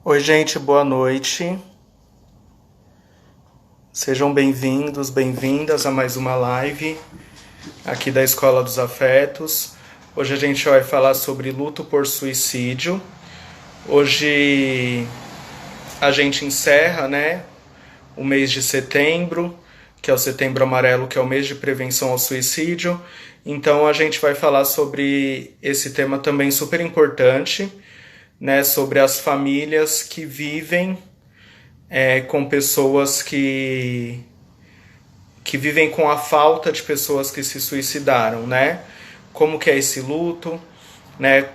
Oi, gente, boa noite. Sejam bem-vindos, bem-vindas a mais uma live aqui da Escola dos Afetos. Hoje a gente vai falar sobre luto por suicídio. Hoje a gente encerra, o mês de setembro, que é o Setembro Amarelo, que é o mês de prevenção ao suicídio. Então a gente vai falar sobre esse tema também super importante, sobre as famílias que vivem com pessoas que vivem com a falta de pessoas que se suicidaram, né? Como que é esse luto, né?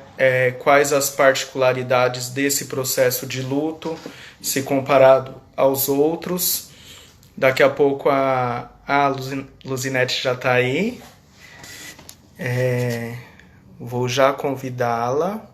Quais as particularidades desse processo de luto, se comparado aos outros. Daqui a pouco a Luzinete já está aí. Vou já convidá-la.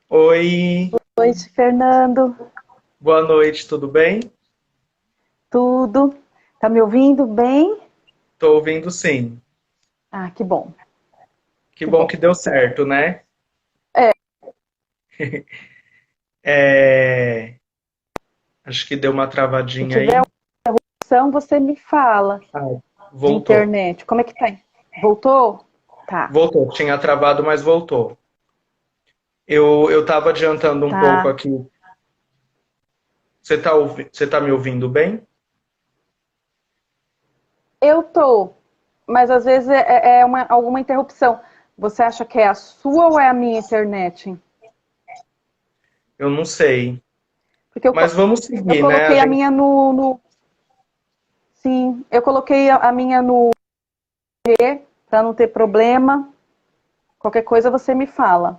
Oi, Oi, Fernando, boa noite, tudo bem? tudo? Tá me ouvindo bem? Tô ouvindo sim. Ah, que bom, Que que bom bom. que deu certo, né? É, É, Acho que deu uma se travadinha tiver aí. opção, você me fala Ah, de voltou. internet. Como é que tá? Voltou? Tá, Voltou. Tinha travado, mas voltou. Eu tava adiantando um pouco tá. aqui. Você tá me ouvindo bem? Eu tô, mas às vezes alguma interrupção. Você acha que é a sua ou é a minha internet? Eu não sei. Porque Mas vamos eu seguir, né? A coloquei a gente... minha Sim, eu coloquei a minha no para não ter problema. Qualquer coisa você me fala.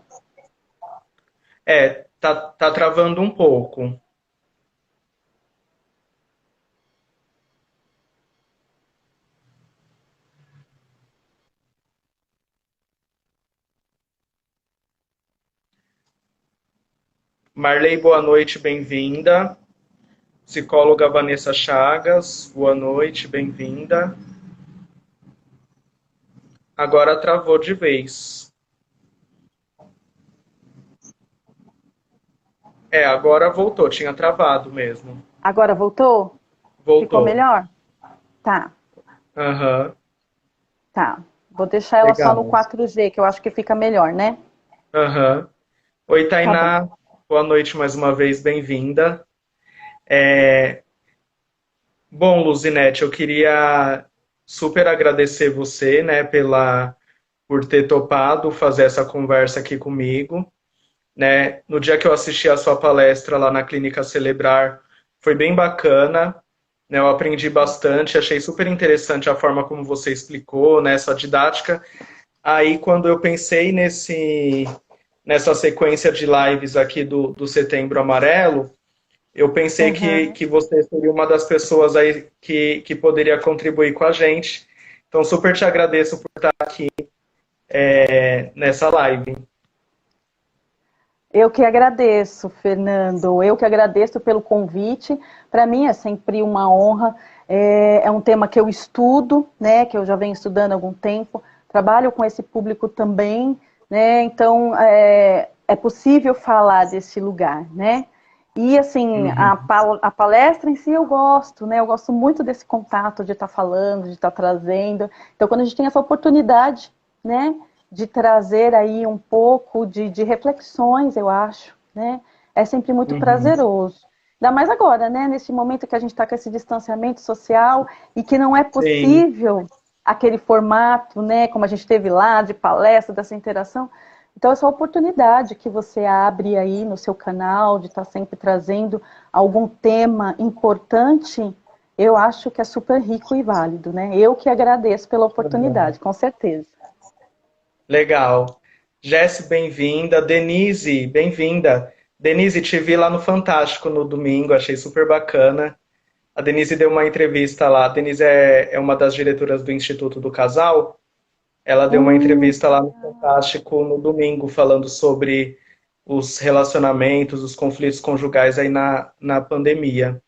tá travando um pouco. Marley, boa noite, bem-vinda. Psicóloga Vanessa Chagas, boa noite, bem-vinda. Agora travou de vez. Agora voltou, tinha travado mesmo. Agora voltou? Ficou Voltou. melhor? Tá. Aham, Tá. Vou deixar ela só no legal. 4G, que eu acho que fica melhor, né? Aham. Oi, Tá bom. Tainá. Boa noite mais uma vez, bem-vinda. É, Bom, Luzinete, eu queria super agradecer você, né, por ter topado fazer essa conversa aqui comigo, né? No dia que eu assisti a sua palestra lá na Clínica Celebrar, foi bem bacana, né? Eu aprendi bastante, achei super interessante a forma como você explicou, né, sua didática. Aí, quando eu pensei nessa sequência de lives aqui do Setembro Amarelo, eu pensei Aham. que você seria uma das pessoas aí que poderia contribuir com a gente. Então, super te agradeço por estar aqui nessa live. Eu que agradeço, Fernando. Eu que agradeço pelo convite. Para mim é sempre uma honra. É um tema que eu estudo, né? Que eu já venho estudando há algum tempo. Trabalho com esse público também, né? Então é possível falar desse lugar, né? E assim, Uhum, a palestra em si eu gosto, né? Eu gosto muito desse contato de estar falando, de estar trazendo. Então, quando a gente tem essa oportunidade, né? De trazer aí um pouco de reflexões, eu acho, né? É sempre muito uhum. prazeroso. Ainda mais agora, né? Nesse momento que a gente está com esse distanciamento social e que não é Sim, possível aquele formato, né? Como a gente teve lá, de palestra, dessa interação. Então, essa oportunidade que você abre aí no seu canal, de estar sempre trazendo algum tema importante, eu acho que é super rico e válido, né? Eu que agradeço pela uhum. oportunidade, com certeza. Legal. Jess, bem-vinda. Denise, bem-vinda. Denise, te vi lá no Fantástico no domingo, achei super bacana. A Denise deu uma entrevista lá. A Denise é uma das diretoras do Instituto do Casal. Ela deu uma entrevista lá no Legal. Fantástico no domingo, falando sobre os relacionamentos, os conflitos conjugais aí na pandemia.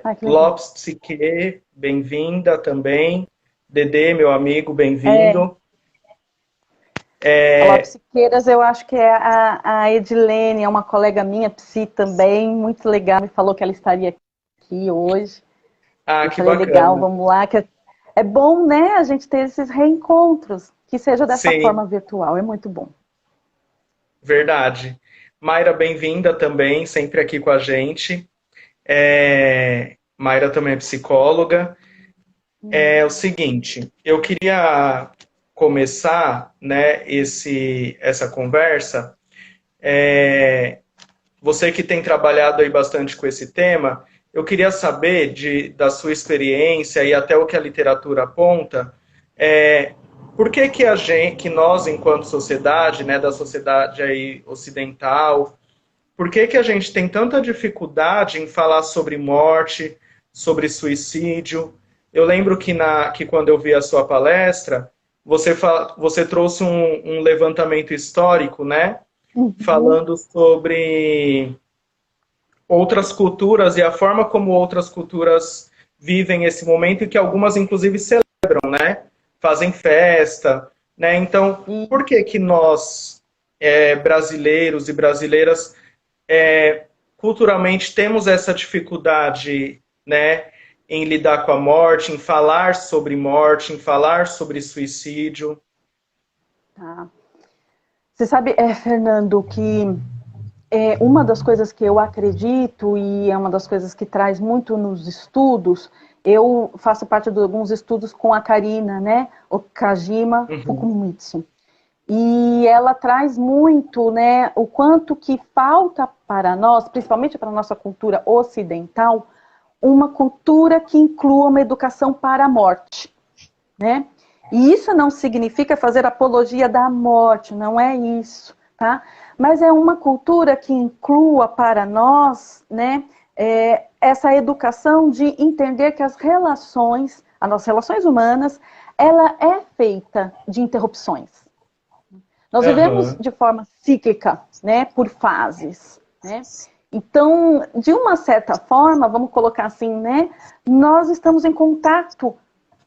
Ah, que legal. Lopes Psique, bem-vinda também. Dedê, meu amigo, É, bem-vindo. a Lopes Siqueiras, eu acho que é a Edilene, é uma colega minha, psi também, muito legal, me falou que ela estaria aqui hoje. Ah, Eu que falei, legal, bacana. vamos lá, que é bom, né, a gente ter esses reencontros, que seja dessa Sim, forma virtual, é muito bom. verdade. Mayra, bem-vinda também, sempre aqui com a gente. Mayra também é psicóloga. É o seguinte, eu queria começar, né, essa conversa. Você que tem trabalhado aí bastante com esse tema, eu queria saber da sua experiência e até o que a literatura aponta, é, por que que que nós, enquanto sociedade, né, da sociedade aí ocidental, por que que a gente tem tanta dificuldade em falar sobre morte, sobre suicídio? Eu lembro que quando eu vi a sua palestra, você trouxe um levantamento histórico, né? Uhum. Falando sobre outras culturas e a forma como outras culturas vivem esse momento e que algumas inclusive celebram, né? Fazem festa, né? Então, E, por que que nós, brasileiros e brasileiras, culturalmente temos essa dificuldade, né, em lidar com a morte, em falar sobre suicídio? tá. Você sabe, Fernando, que uma das coisas que eu acredito e é uma das coisas que traz muito nos estudos, eu faço parte de alguns estudos com a Karina, né, Okajima Uhum. Fukumitsu. E ela traz muito, né, o quanto que falta para nós, principalmente para a nossa cultura ocidental, uma cultura que inclua uma educação para a morte, né? E isso não significa fazer apologia da morte, não é isso, tá? Mas é uma cultura que inclua para nós, né, essa educação de entender que as nossas relações humanas, ela é feita de interrupções. Nós vivemos Aham. de forma cíclica, né, por fases, né? Então, de uma certa forma, vamos colocar assim, né, nós estamos em contato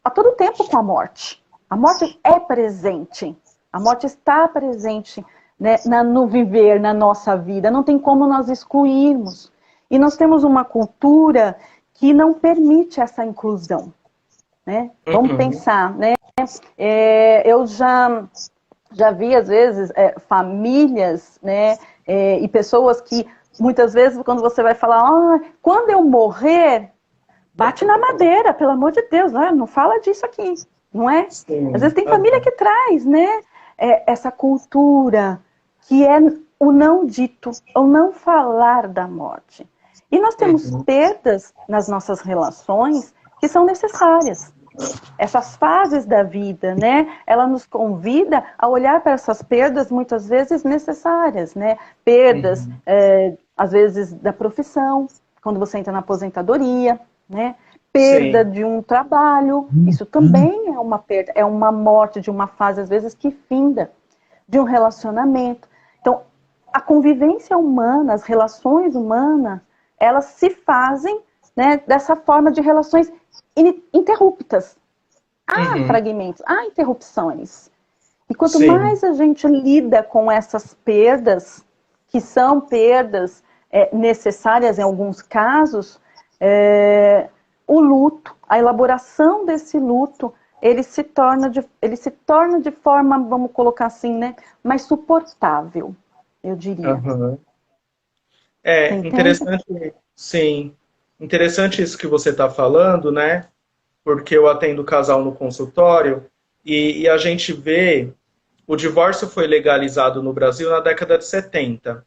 a todo tempo com a morte. A morte é presente. A morte está presente, né, no viver, na nossa vida. Não tem como nós excluirmos. E nós temos uma cultura que não permite essa inclusão, né? Vamos Uhum. pensar, né? Eu já vi, às vezes, famílias, né, e pessoas que, muitas vezes, quando você vai falar, quando eu morrer, bate na madeira, pelo amor de Deus, não fala disso aqui, não é? Às vezes Sim. tem família Aham. que traz, né, essa cultura que é o não dito, o não falar da morte. E nós temos Uhum. perdas nas nossas relações que são necessárias. Essas fases da vida, né? Ela nos convida a olhar para essas perdas muitas vezes necessárias, né? Perdas, Uhum. às vezes da profissão, quando você entra na aposentadoria, né? Perda Sim. de um trabalho, isso também é uma perda, é uma morte de uma fase às vezes que finda, de um relacionamento. Então, a convivência humana, as relações humanas, elas se fazem, né, dessa forma de relações ininterruptas. Há Uhum. fragmentos, há interrupções. E quanto Sim. mais a gente lida com essas perdas, que são perdas necessárias em alguns casos, o luto, a elaboração desse luto, ele se torna de forma, vamos colocar assim, né, mais suportável, eu diria. Aham. Você entende? Interessante, sim. Interessante isso que você está falando, né? Porque eu atendo casal no consultório e a gente vê o divórcio foi legalizado no Brasil na década de 70.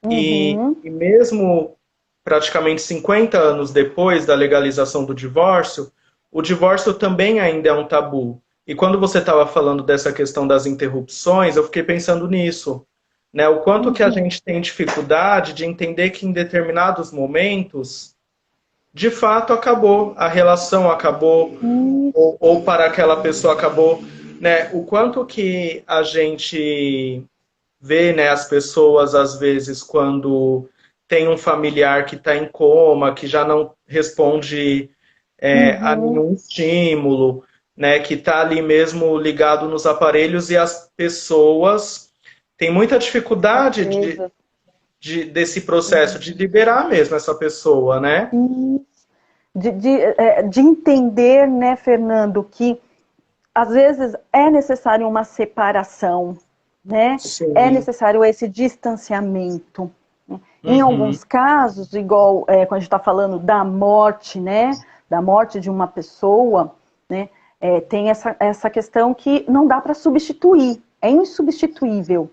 Uhum. E mesmo praticamente 50 anos depois da legalização do divórcio, o divórcio também ainda é um tabu. E quando você estava falando dessa questão das interrupções, eu fiquei pensando nisso, né? O quanto que a Uhum. gente tem dificuldade de entender que em determinados momentos, de fato, acabou, a relação acabou, Isso. ou para aquela pessoa acabou, né? O quanto que a gente vê, né, as pessoas, às vezes, quando tem um familiar que está em coma, que já não responde a Uhum, nenhum estímulo, né, que está ali mesmo ligado nos aparelhos e as pessoas têm muita dificuldade certeza. desse processo de Uhum. liberar mesmo essa pessoa, né? E de entender, né, Fernando, que às vezes é necessário uma separação, né? É Sim. necessário esse distanciamento. Em Uhum. alguns casos, igual quando a gente está falando da morte, né? Da morte de uma pessoa, né? Tem essa questão que não dá para substituir, é insubstituível.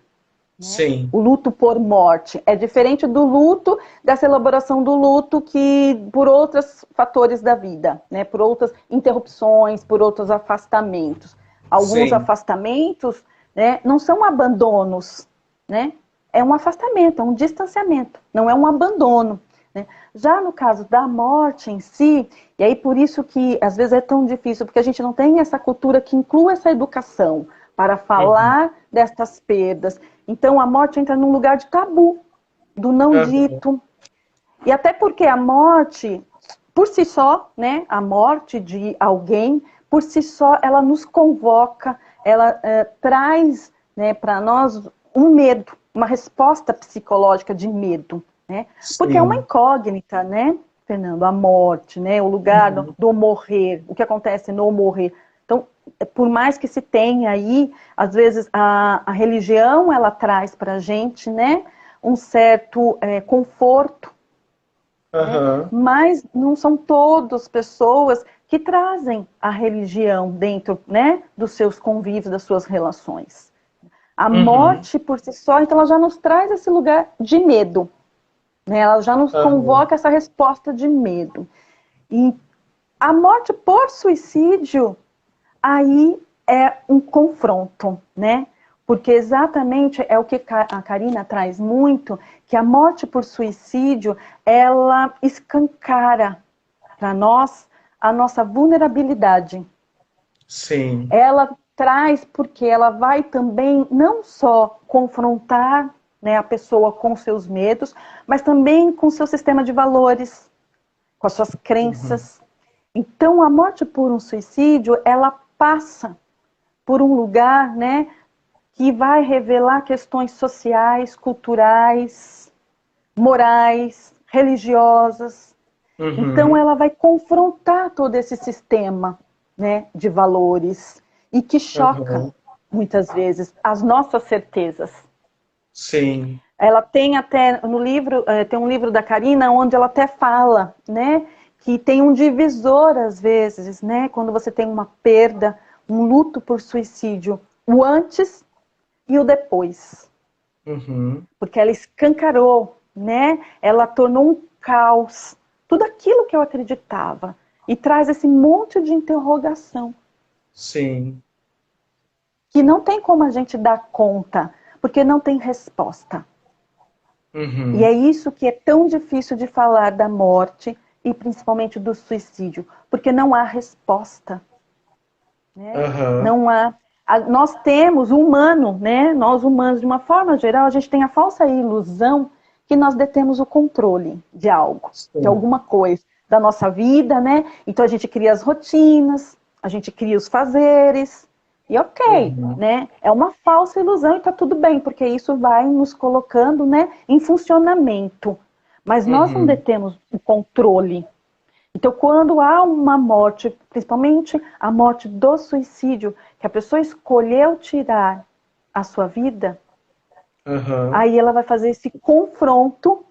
Né? Sim. O luto por morte é diferente do luto, dessa elaboração do luto que por outros fatores da vida, né? Por outras interrupções, por outros afastamentos. Alguns Sim. afastamentos, né, não são abandonos, né? É um afastamento, é um distanciamento, não é um abandono. Né? Já no caso da morte em si, e aí por isso que às vezes é tão difícil, porque a gente não tem essa cultura que inclua essa educação para Uhum. falar destas perdas. Então a morte entra num lugar de tabu, do não Uhum. dito. E até porque a morte, por si só, né, a morte de alguém, por si só, ela nos convoca, ela traz, né, para nós um medo, uma resposta psicológica de medo, né? Porque é uma Sim. incógnita, né, Fernando? A morte, né, o lugar Uhum. do morrer, o que acontece no morrer. Então, por mais que se tenha aí, às vezes a religião ela traz para a gente, né, um certo conforto, né? Aham. Mas não são todas pessoas que trazem a religião dentro, né, dos seus convívios, das suas relações. A Uhum. morte por si só, então ela já nos traz esse lugar de medo, né? Ela já nos Aham. convoca essa resposta de medo. E a morte por suicídio, aí é um confronto, né? Porque exatamente é o que a Karina traz muito, que a morte por suicídio, ela escancara para nós a nossa vulnerabilidade. Sim. Ela traz porque ela vai também não só confrontar, né, a pessoa com seus medos, mas também com seu sistema de valores, com as suas Uhum. crenças. Então, a morte por um suicídio, ela passa por um lugar, né, que vai revelar questões sociais, culturais, morais, religiosas. Então, Uhum. ela vai confrontar todo esse sistema, né, de valores e que choca Aham. muitas vezes as nossas certezas. Sim. Ela tem até no livro, tem um livro da Karina onde ela até fala, né, que tem um divisor às vezes, né, quando você tem uma perda, um luto por suicídio, o antes e o depois, Uhum. porque ela escancarou, né? Ela tornou um caos tudo aquilo que eu acreditava e traz esse monte de interrogação Sim. que não tem como a gente dar conta, porque não tem resposta. E é Uhum. isso que é tão difícil de falar da morte e principalmente do suicídio, porque não há resposta, né? Aham. Não há. Nós temos o humano, né? Nós humanos, de uma forma geral, a gente tem a falsa ilusão que nós detemos o controle de algo, de Sim. alguma coisa, da nossa vida, né? Então a gente cria as rotinas, a gente cria os fazeres, e ok, Uhum. né? É uma falsa ilusão e tá tudo bem, porque isso vai nos colocando, né, em funcionamento. Mas nós não Uhum. detemos o controle. Então, quando há uma morte, principalmente a morte do suicídio, que a pessoa escolheu tirar a sua vida, Aham. aí ela vai fazer esse confronto,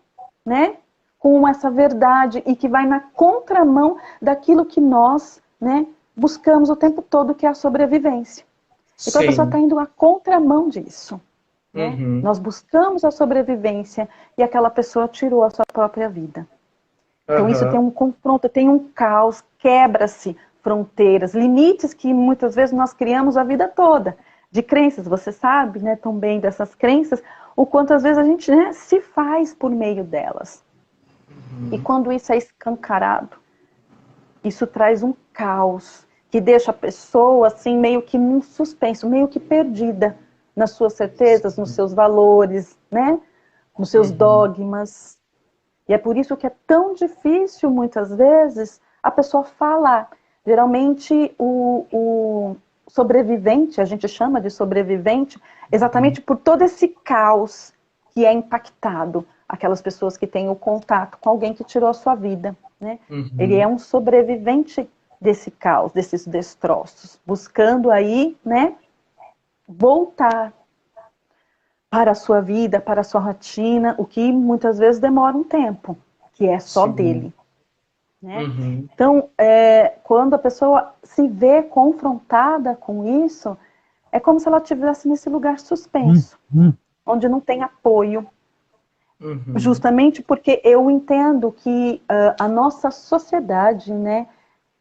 né, com essa verdade e que vai na contramão daquilo que nós, né, buscamos o tempo todo, que é a sobrevivência. Então a pessoa está Sim. indo à contramão disso, né? Uhum. Nós buscamos a sobrevivência e aquela pessoa tirou a sua própria vida. Então isso tem Aham. um confronto, tem um caos, quebra-se fronteiras, limites que muitas vezes nós criamos a vida toda. De crenças, você sabe, né, também dessas crenças, o quanto às vezes a gente, né, se faz por meio delas. E Uhum. quando isso é escancarado, isso traz um caos que deixa a pessoa assim meio que num suspenso, meio que perdida. nas suas certezas, nos seus valores, né? Nos seus dogmas. E é por isso que é tão difícil, muitas vezes, a pessoa falar. Geralmente, o sobrevivente, a gente chama de sobrevivente, exatamente por todo esse caos que é impactado. Aquelas pessoas que têm o contato com alguém que tirou a sua vida, né? Ele é um sobrevivente desse caos, desses destroços, buscando aí, né, voltar para a sua vida, para a sua rotina, o que muitas vezes demora um tempo, que é só dele. Né? Então, quando a pessoa se vê confrontada com isso, é como se ela estivesse nesse lugar suspenso, onde não tem apoio. Justamente porque eu entendo que a nossa sociedade, né,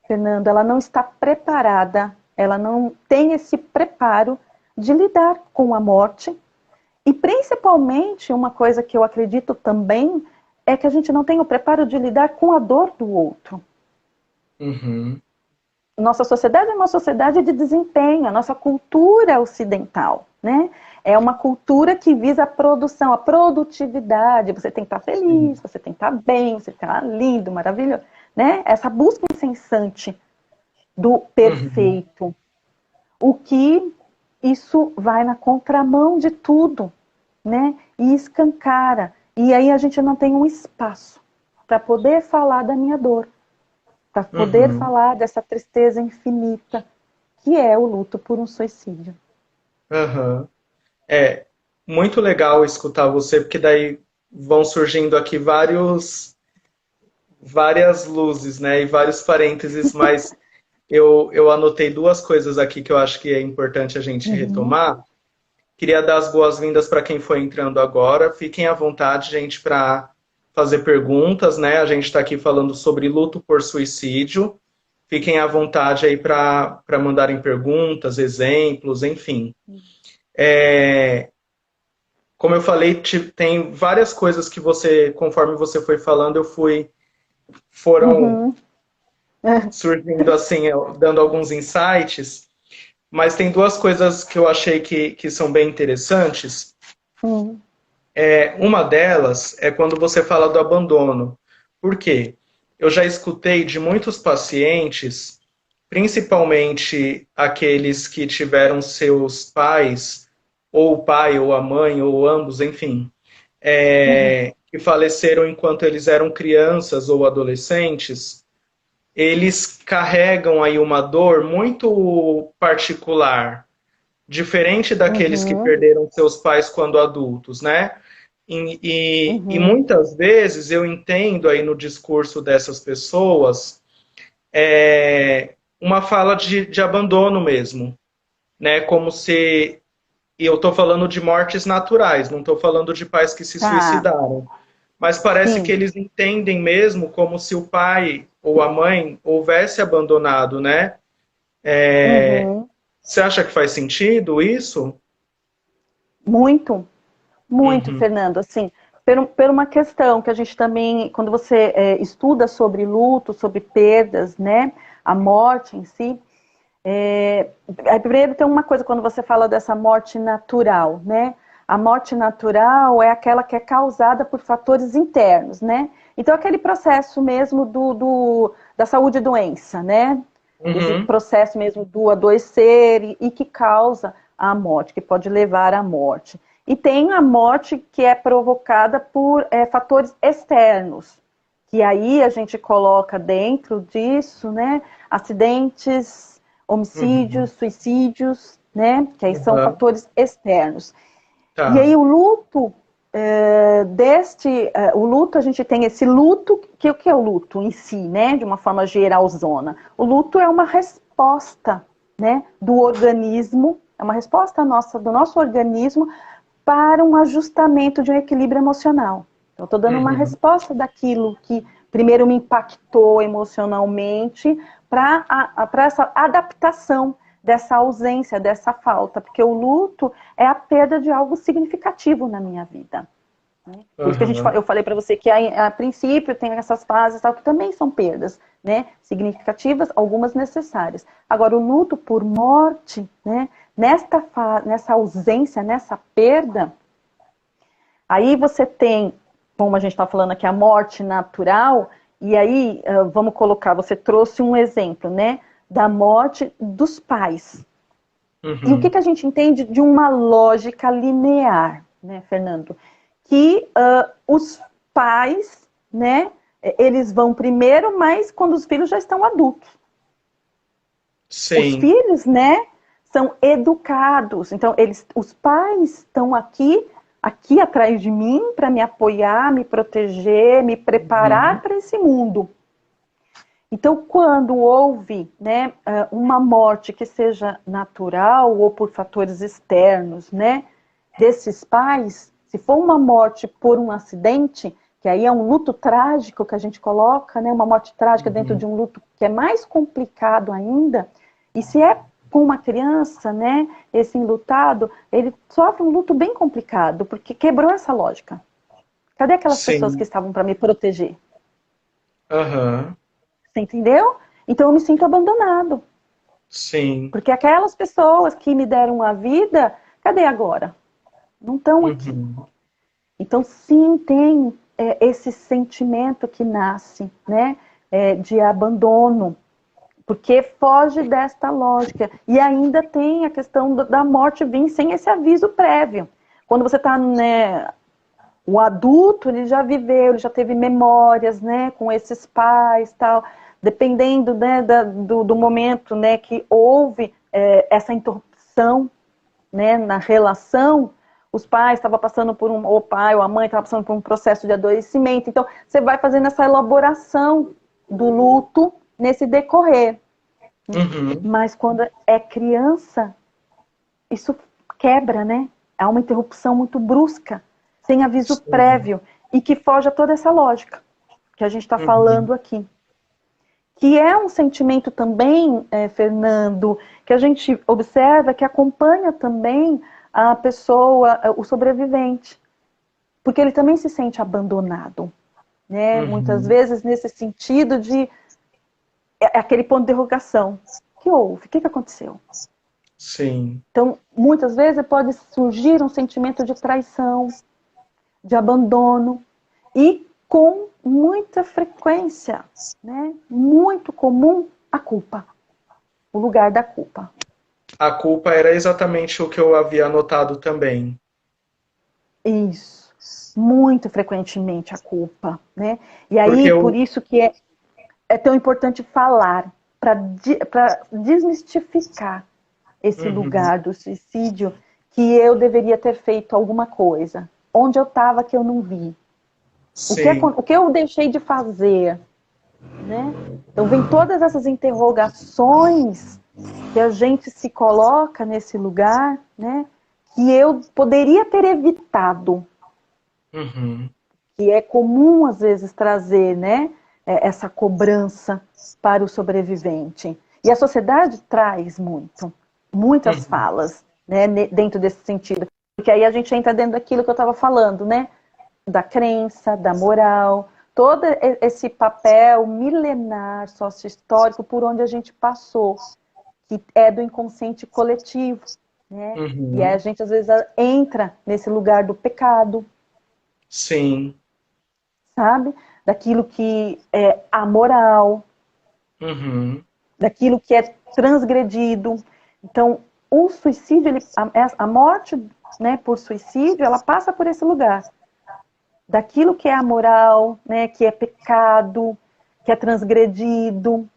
Fernando, ela não está preparada, ela não tem esse preparo de lidar com a morte. E principalmente, uma coisa que eu acredito também, é que a gente não tem o preparo de lidar com a dor do outro. Nossa sociedade é uma sociedade de desempenho, a nossa cultura ocidental, né? É uma cultura que visa a produção, a produtividade. Você tem que estar feliz, você tem que estar bem, você tem que estar lindo, maravilhoso, né? Essa busca incessante do perfeito. O que isso vai na contramão de tudo, né? E escancara. E aí a gente não tem um espaço para poder falar da minha dor, para poder falar dessa tristeza infinita, que é o luto por um suicídio. É muito legal escutar você, porque daí vão surgindo aqui várias luzes, né, e vários parênteses, mas eu anotei duas coisas aqui que eu acho que é importante a gente retomar. Queria dar as boas-vindas para quem foi entrando agora. Fiquem à vontade, gente, para fazer perguntas, né? A gente está aqui falando sobre luto por suicídio. Fiquem à vontade aí para mandarem perguntas, exemplos, enfim. Como eu falei, tem várias coisas que você, conforme você foi falando, foram surgindo assim, dando alguns insights. Mas tem duas coisas que eu achei que são bem interessantes. Uma delas é quando você fala do abandono. Por quê? Eu já escutei de muitos pacientes, principalmente aqueles que tiveram seus pais, ou o pai, ou a mãe, ou ambos, enfim, que faleceram enquanto eles eram crianças ou adolescentes, eles carregam aí uma dor muito particular, diferente daqueles que perderam seus pais quando adultos, né? E muitas vezes eu entendo aí no discurso dessas pessoas uma fala de abandono mesmo, né? Como se... E eu estou falando de mortes naturais, não estou falando de pais que se suicidaram. Mas parece que eles entendem mesmo como se o pai ou a mãe houvesse abandonado, né? Você acha que faz sentido isso? Muito, muito, Fernando. Assim, por uma questão que a gente também, quando você estuda sobre luto, sobre perdas, né? A morte em si. Primeiro tem uma coisa quando você fala dessa morte natural, né? A morte natural é aquela que é causada por fatores internos, né? Então aquele processo mesmo da saúde e doença, né? Esse processo mesmo do adoecer e que causa a morte, que pode levar à morte. E tem a morte que é provocada por fatores externos, que aí a gente coloca dentro disso, né? Acidentes, homicídios, suicídios, né? Que aí são fatores externos. E aí o luto, o luto, a gente tem esse luto, que o que é o luto em si, né? De uma forma geralzona. O luto é uma resposta, né? Do organismo, é uma resposta nossa, do nosso organismo para um ajustamento de um equilíbrio emocional. Então, eu estou dando uma resposta daquilo que primeiro me impactou emocionalmente para essa adaptação dessa ausência, dessa falta, porque o luto é a perda de algo significativo na minha vida. Né? Por isso que eu falei para você que a princípio tem essas fases tal, que também são perdas, né? Significativas, algumas necessárias. Agora, o luto por morte, né? nessa ausência, nessa perda, aí você tem, como a gente está falando aqui, a morte natural, e aí, vamos colocar, você trouxe um exemplo, né, da morte dos pais. E o que a gente entende de uma lógica linear, né, Fernando? Que os pais, né, eles vão primeiro, mas quando os filhos já estão adultos. Os Sim. filhos, né, são educados. Então, os pais estão aqui atrás de mim para me apoiar, me proteger, me preparar para esse mundo. Então, quando houve, né, uma morte que seja natural ou por fatores externos, né, desses pais, se for uma morte por um acidente, que aí é um luto trágico que a gente coloca, né, uma morte trágica dentro de um luto que é mais complicado ainda, e se é com uma criança, né, esse enlutado, ele sofre um luto bem complicado, porque quebrou essa lógica. Cadê aquelas pessoas que Sim. estavam para me proteger? Aham. Você entendeu? Então eu me sinto abandonado. Sim. Porque aquelas pessoas que me deram a vida, cadê agora? Não estão aqui. Uhum. Então sim, tem esse sentimento que nasce, né, de abandono, porque foge desta lógica. E ainda tem a questão da morte vir sem esse aviso prévio. Quando você está, né, o adulto, ele já viveu, ele já teve memórias, né, com esses pais, tal. Dependendo, né, do momento, né, que houve essa interrupção, né, na relação, os pais estavam passando por o pai ou a mãe estava passando por um processo de adoecimento. Então, você vai fazendo essa elaboração do luto nesse decorrer. Uhum. Mas quando é criança, isso quebra, né? Há uma interrupção muito brusca, sem aviso Sim. prévio, e que foge a toda essa lógica que a gente está Uhum. falando aqui. Que é um sentimento também, Fernando, que a gente observa que acompanha também a pessoa, o sobrevivente. Porque ele também se sente abandonado, né? Muitas Uhum. vezes nesse sentido de aquele ponto de interrogação. O que houve? O que aconteceu? Sim. Então, muitas vezes pode surgir um sentimento de traição, de abandono, e com muita frequência, né? Muito comum, a culpa, o lugar da culpa. A culpa era exatamente o que eu havia anotado também. Isso, muito frequentemente a culpa, né? E Porque aí, por eu. isso que é tão importante falar, para desmistificar esse Uhum. lugar do suicídio, que eu deveria ter feito alguma coisa. Onde eu estava que eu não vi? Sim. O que eu deixei de fazer? Né? Então, vem todas essas interrogações que a gente se coloca nesse lugar, né? Que eu poderia ter evitado, Uhum. que é comum às vezes trazer, né, essa cobrança para o sobrevivente. E a sociedade traz muitas Uhum. falas, né, dentro desse sentido. Porque aí a gente entra dentro daquilo que eu estava falando, né, da crença, da moral, todo esse papel milenar sócio-histórico por onde a gente passou, que é do inconsciente coletivo, né? E aí a Uhum. gente às vezes entra nesse lugar do pecado, Sim. sabe? Daquilo que é amoral, Uhum. daquilo que é transgredido. Então, o suicídio, a morte, né, por suicídio, ela passa por esse lugar. Daquilo que é amoral, né, que é pecado, que é transgredido.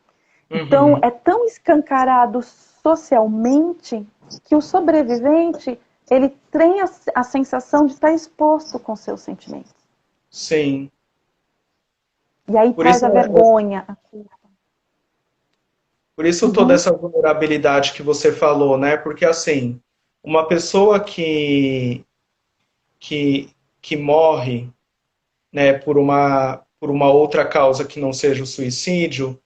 Então, Uhum. é tão escancarado socialmente que o sobrevivente, ele tem a sensação de estar exposto com seus sentimentos. Sim. E aí Por traz isso, a vergonha. por isso toda Uhum, essa vulnerabilidade que você falou, né? Porque assim, uma pessoa que, que morre, né, por uma outra causa que não seja o suicídio,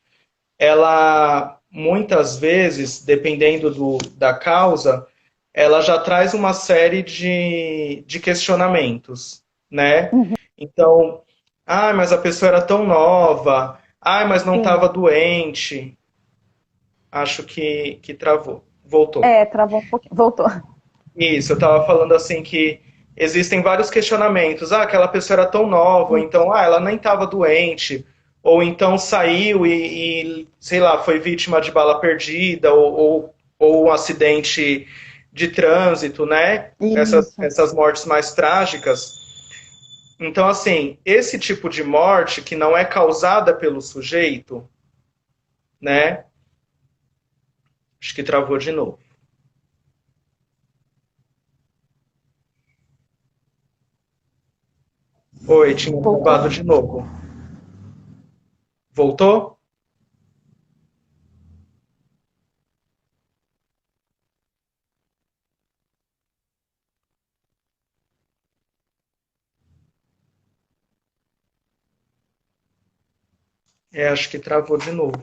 ela muitas vezes, dependendo da causa, ela já traz uma série de questionamentos, né? uhum, Então, ah, mas a pessoa era tão nova, ah, mas não sim. estava doente, acho que travou. Voltou. Travou um pouquinho. Voltou. Isso, eu estava falando assim que existem vários questionamentos. Ah, aquela pessoa era tão nova, ou então, ela nem estava doente, ou então saiu sei lá, foi vítima de bala perdida, ou um acidente de trânsito, né? Isso. Essas mortes mais trágicas. Então, assim, esse tipo de morte que não é causada pelo sujeito, né? Acho que travou de novo. Oi, tinha Voltou. travado de novo. Voltou? Acho que travou de novo.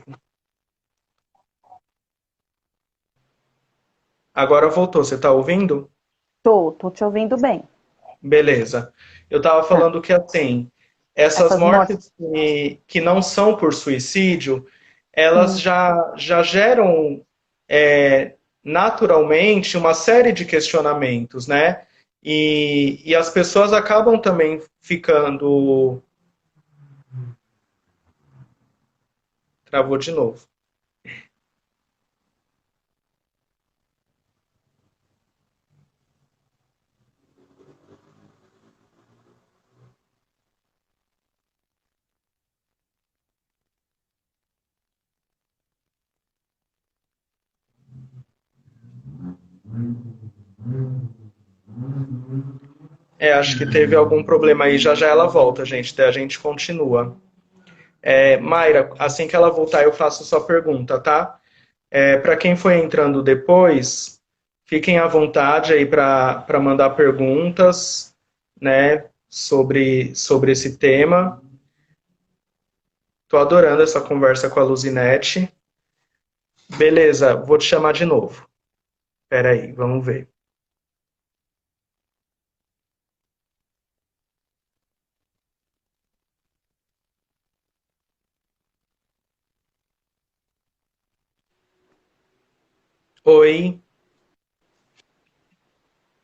Agora voltou, você está ouvindo? Tô te ouvindo bem. Beleza. Eu estava Tá. falando que, assim, essas Essas mortes. mortes que não são por suicídio, elas Sim, já geram naturalmente uma série de questionamentos, né? E as pessoas acabam também ficando. Travou de novo. Acho que teve algum problema aí. Já já ela volta, gente. Daí a gente continua. Mayra, assim que ela voltar, eu faço sua pergunta, tá? Para quem foi entrando depois, fiquem à vontade aí para mandar perguntas, né, sobre esse tema. Tô adorando essa conversa com a Luzinete. Beleza, vou te chamar de novo. Espera aí, vamos ver. Oi,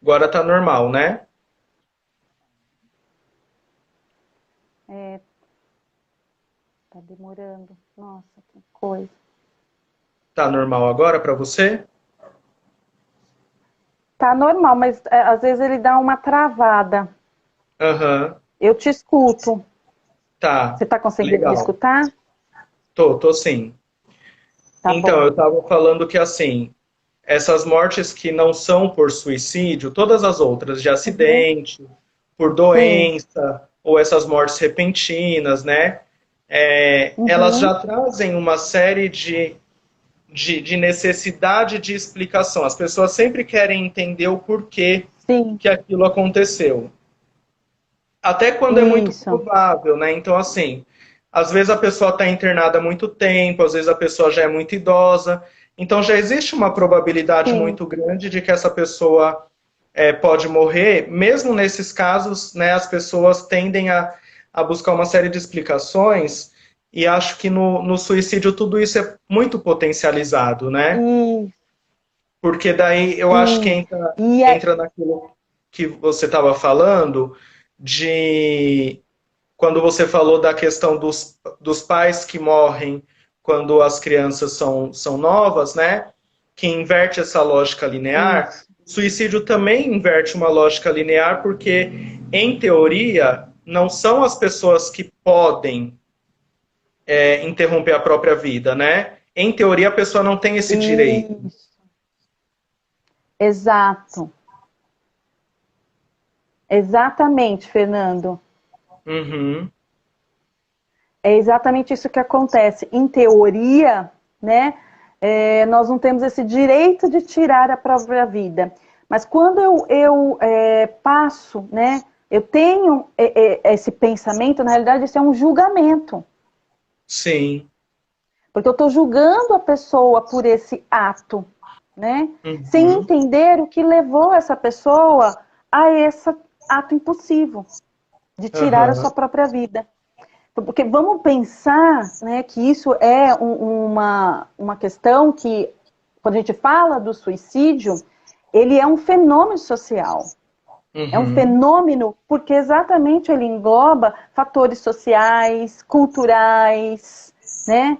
agora tá normal, né? é, tá demorando. Nossa, que coisa. Tá normal agora para você? Tá normal, mas às vezes ele dá uma travada. Aham, Eu te escuto. tá. Você tá conseguindo me Legal. escutar? Tô sim. Tá Então, bom. eu tava falando que assim, essas mortes que não são por suicídio, todas as outras, de Uhum. acidente, por Sim. doença, ou essas mortes repentinas, né? Elas Uhum. já trazem uma série de necessidade de explicação. As pessoas sempre querem entender o porquê Sim. que aquilo aconteceu. Até quando é muito Isso. provável, né? Então, assim, às vezes a pessoa está internada há muito tempo, às vezes a pessoa já é muito idosa. Então, já existe uma probabilidade Sim. muito grande de que essa pessoa pode morrer. Mesmo nesses casos, né, as pessoas tendem a buscar uma série de explicações. E acho que no suicídio tudo isso é muito potencializado, né? E, Porque daí eu acho que sim. E é, entra naquilo que você estava falando, de quando você falou da questão dos pais que morrem quando as crianças são novas, né? Que inverte essa lógica linear. isso. O suicídio também inverte uma lógica linear, porque, em teoria, não são as pessoas que podem interromper a própria vida, né? Em teoria, a pessoa não tem esse direito. Isso. Exato. Exatamente, Fernando. Uhum, É exatamente isso que acontece. Em teoria, né, nós não temos esse direito de tirar a própria vida. Mas quando eu passo, né, eu tenho esse pensamento, na realidade, isso é um julgamento. sim. Porque eu estou julgando a pessoa por esse ato, né? Sem Uhum, entender o que levou essa pessoa a esse ato impossível de tirar a aham, sua própria vida. Porque vamos pensar, né, que isso é uma questão que quando a gente fala do suicídio, ele é um fenômeno social. É um fenômeno porque exatamente ele engloba fatores sociais, culturais, né,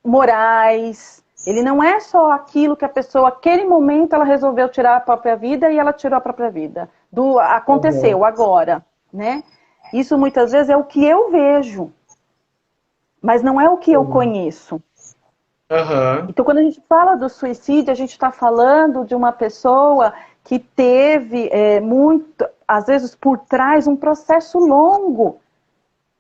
morais. Ele não é só aquilo que a pessoa, naquele momento, ela resolveu tirar a própria vida e ela tirou a própria vida. Aconteceu agora, né? Isso muitas vezes é o que eu vejo, mas não é o que eu conheço. Então, quando a gente fala do suicídio, a gente está falando de uma pessoa que teve muito, às vezes por trás, um processo longo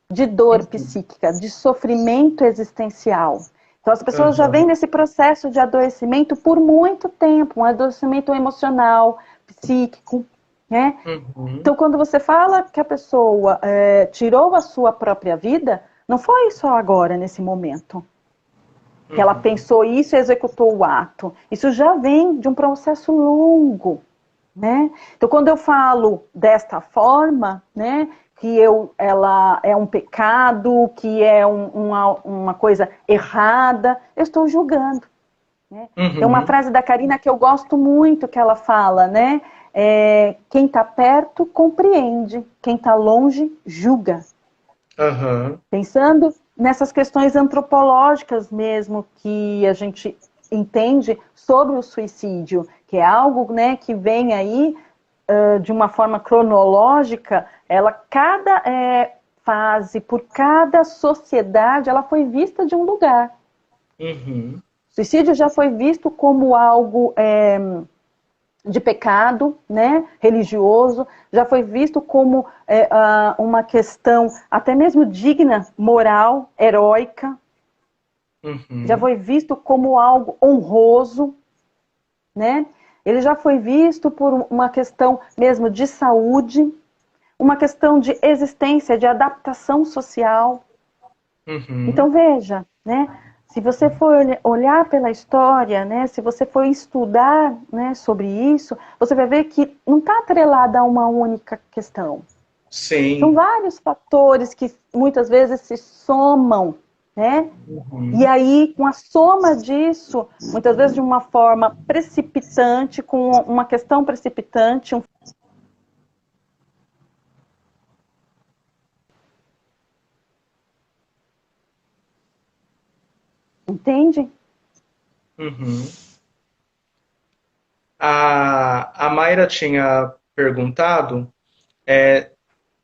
de dor psíquica, de sofrimento existencial. Então as pessoas já vêm nesse processo de adoecimento por muito tempo, um adoecimento emocional, psíquico, né? Então quando você fala que a pessoa tirou a sua própria vida, não foi só agora, nesse momento, que ela pensou isso e executou o ato. Isso já vem de um processo longo, né? Então quando eu falo desta forma, né, que ela é um pecado, que é uma coisa errada, eu estou julgando. Né? Tem uma frase da Karina que eu gosto muito, que ela fala, né? Quem está perto compreende, quem está longe julga. Pensando nessas questões antropológicas mesmo, que a gente entende sobre o suicídio, que é algo, né, que vem aí de uma forma cronológica, cada fase, por cada sociedade, ela foi vista de um lugar. O suicídio já foi visto como algo de pecado, né, religioso, já foi visto como uma questão até mesmo digna, moral, heróica, já foi visto como algo honroso, né? Ele já foi visto por uma questão mesmo de saúde, uma questão de existência, de adaptação social. Então veja, né, se você for olhar pela história, né, se você for estudar, né, sobre isso, você vai ver que não está atrelada a uma única questão. Sim. São vários fatores que muitas vezes se somam, né? E aí, com a soma disso, muitas vezes de uma forma precipitante, com uma questão precipitante, entende? A Mayra tinha perguntado,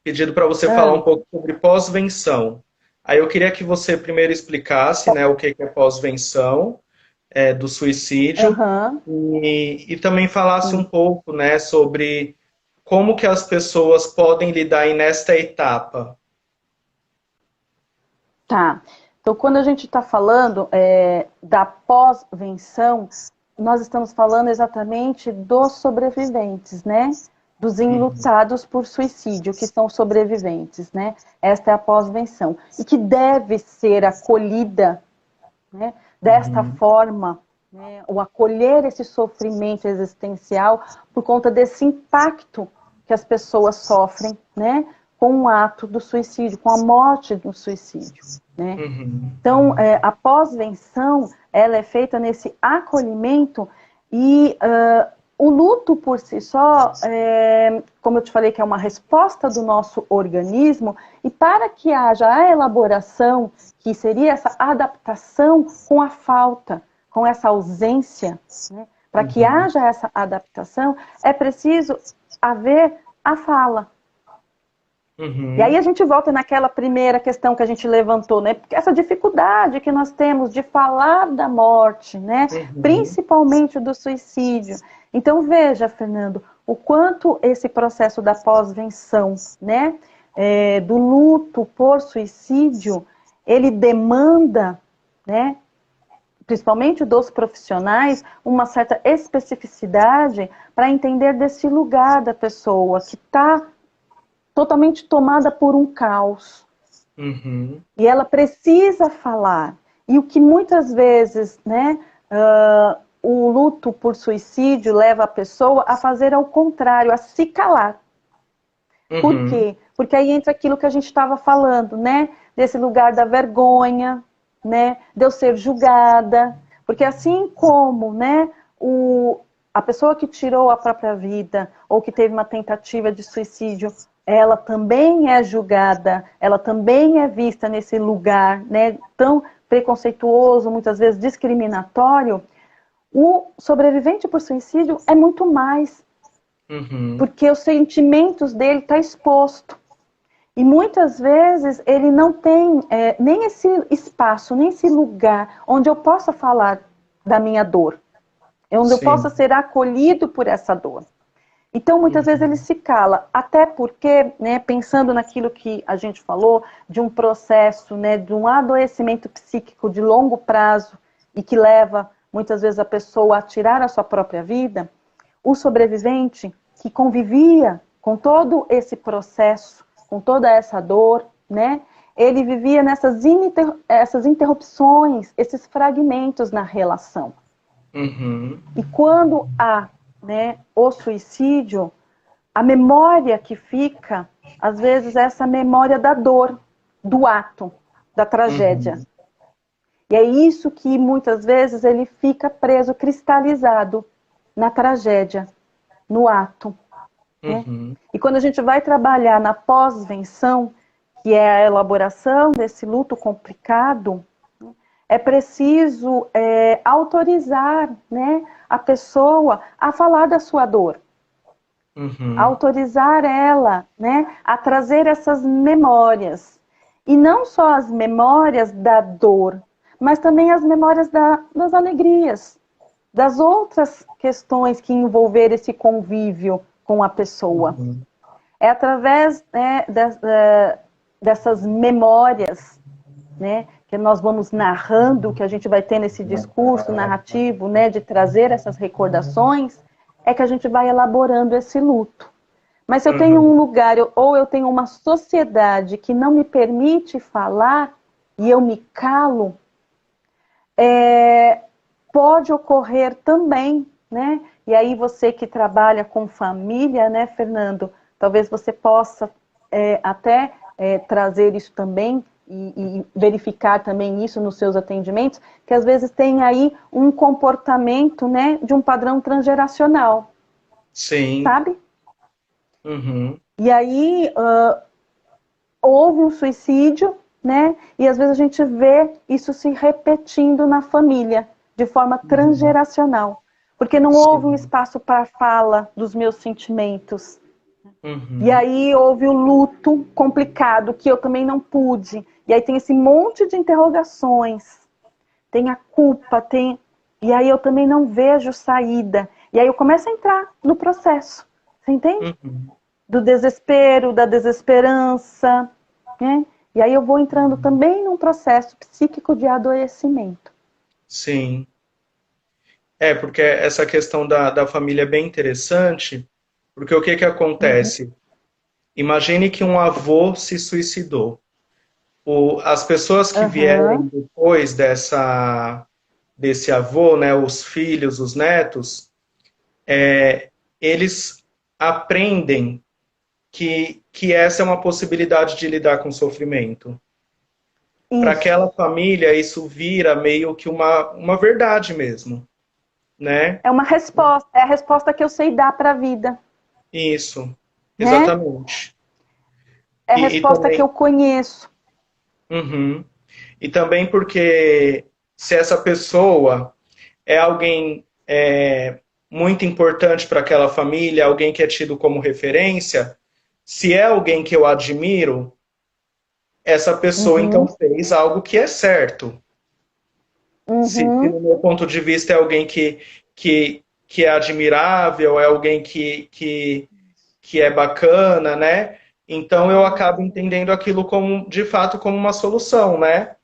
pedido para você falar um pouco sobre pós-venção. Aí eu queria que você primeiro explicasse, né, o que é pós-venção do suicídio e também falasse um pouco, né, sobre como que as pessoas podem lidar aí nesta etapa. Tá. Então, quando a gente está falando da pós-venção, nós estamos falando exatamente dos sobreviventes, né? Dos enlutados por suicídio, que são sobreviventes, né? Esta é a pós-venção. E que deve ser acolhida, né, desta forma, né, o acolher esse sofrimento existencial por conta desse impacto que as pessoas sofrem, né, com o ato do suicídio, com a morte do suicídio. Né? Então, a pós-venção, ela é feita nesse acolhimento e o luto por si só, como eu te falei, que é uma resposta do nosso organismo, e para que haja a elaboração, que seria essa adaptação com a falta, com essa ausência, né? Para que haja essa adaptação, é preciso haver a fala. E aí a gente volta naquela primeira questão que a gente levantou, né? Porque essa dificuldade que nós temos de falar da morte, né? Principalmente do suicídio. Então veja, Fernando, o quanto esse processo da pós-venção, né? Do luto por suicídio, ele demanda, né? Principalmente dos profissionais, uma certa especificidade para entender desse lugar da pessoa que está totalmente tomada por um caos. E ela precisa falar. E o que muitas vezes, né, o luto por suicídio leva a pessoa a fazer ao contrário, a se calar. Por quê? Porque aí entra aquilo que a gente estava falando, né? Desse lugar da vergonha, né? De eu ser julgada. Porque assim como, né, a pessoa que tirou a própria vida ou que teve uma tentativa de suicídio, ela também é julgada, ela também é vista nesse lugar, né, tão preconceituoso, muitas vezes discriminatório. O sobrevivente por suicídio é muito mais, Uhum. porque os sentimentos dele estão expostos. E muitas vezes ele não tem nem esse espaço, nem esse lugar onde eu possa falar da minha dor, onde eu possa Sim. ser acolhido por essa dor. Então, muitas vezes ele Uhum. se cala, até porque, né, pensando naquilo que a gente falou, de um processo, né, de um adoecimento psíquico de longo prazo e que leva, muitas vezes, a pessoa a tirar a sua própria vida, o sobrevivente que convivia com todo esse processo, com toda essa dor, né, ele vivia essas interrupções, esses fragmentos na relação. Uhum. E quando há, né, o suicídio, a memória que fica, às vezes, é essa memória da dor, do ato, da tragédia. Uhum. E é isso que, muitas vezes, ele fica preso, cristalizado na tragédia, no ato. Né? Uhum. E quando a gente vai trabalhar na pós-venção, que é a elaboração desse luto complicado, é preciso autorizar, né, a pessoa a falar da sua dor. Uhum. Autorizar ela, né, a trazer essas memórias. E não só as memórias da dor, mas também as memórias das alegrias, das outras questões que envolver esse convívio com a pessoa. Uhum. É através, né, dessas memórias, né, que nós vamos narrando, que a gente vai ter nesse discurso narrativo, né, de trazer essas recordações, é que a gente vai elaborando esse luto. Mas se eu tenho um Uhum. lugar, ou eu tenho uma sociedade que não me permite falar, e eu me calo, pode ocorrer também, né? E aí você que trabalha com família, né, Fernando, talvez você possa até trazer isso também e verificar também isso nos seus atendimentos, que às vezes tem aí um comportamento, né, de um padrão transgeracional, Sim. sabe? Uhum. E aí houve um suicídio, né? E às vezes a gente vê isso se repetindo na família, de forma Uhum. transgeracional. Porque não houve um Sim. espaço para fala dos meus sentimentos. E Uhum. aí houve o luto complicado, que eu também não pude. E aí tem esse monte de interrogações. Tem a culpa, tem... E aí eu também não vejo saída. E aí eu começo a entrar no processo. Você entende? Uhum. Do desespero, da desesperança, né? E aí eu vou entrando também num processo psíquico de adoecimento. Sim. É, porque essa questão da família é bem interessante, porque o que que Uhum. acontece? Imagine que um avô se suicidou. As pessoas que vierem Aham. depois desse avô, né, os filhos, os netos, eles aprendem que essa é uma possibilidade de lidar com o sofrimento. Para Isso. aquela família, isso vira meio que uma verdade mesmo, né? É uma resposta, é a resposta que eu sei dar para a vida, Isso, né? exatamente. É a E resposta que também, eu conheço. uhum. E também porque se essa pessoa é alguém muito importante para aquela família, alguém que é tido como referência, se é alguém que eu admiro, essa pessoa então Uhum. fez algo que é certo. Se no Uhum. meu ponto de vista é alguém que é admirável, é alguém que é bacana, né? Então eu acabo entendendo aquilo como, de fato, como uma solução, né?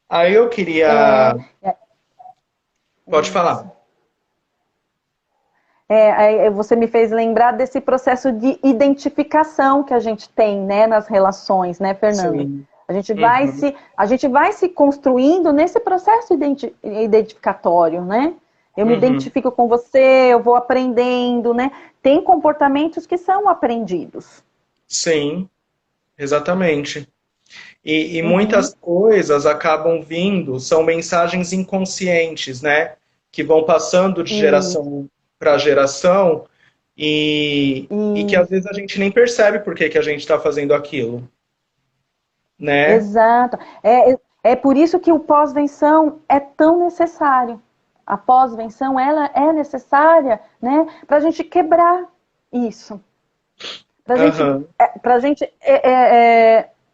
Aí eu queria. É, é Pode isso. falar. Aí você me fez lembrar desse processo de identificação que a gente tem, né, nas relações, né, Fernando? Sim. A Uhum. a gente vai se construindo nesse processo identificatório, né? Eu me Uhum. identifico com você, eu vou aprendendo, né? Tem comportamentos que são aprendidos. Sim, exatamente. E Uhum. muitas coisas acabam vindo, são mensagens inconscientes, né? Que vão passando de Isso, geração para geração e que às isso, vezes a gente nem percebe por que que a gente está fazendo aquilo, né? exato. É por isso que o pós-venção é tão necessário. A pós-venção, ela é necessária, né, para a gente quebrar isso. Aham, Para gente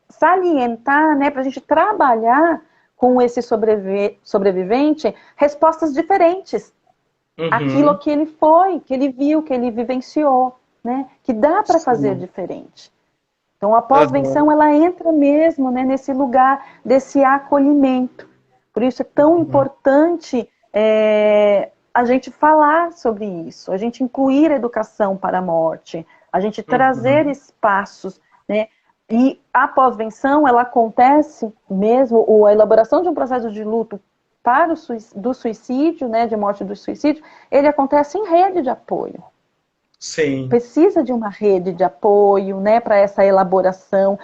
salientar, né, para a gente trabalhar com esse sobrevivente respostas diferentes àquilo uhum, que ele foi, que ele viu, que ele vivenciou, né, que dá para fazer sim, diferente. Então, a pós-venção, aham, ela entra mesmo, né, nesse lugar desse acolhimento. Por isso é tão uhum, importante a gente falar sobre isso, a gente incluir a educação para a morte, a gente trazer uhum, espaços, né? E a pós-venção, ela acontece mesmo, ou a elaboração de um processo de luto para do suicídio, né, de morte do suicídio, ele acontece em rede de apoio. sim, Precisa de uma rede de apoio, né, para essa elaboração,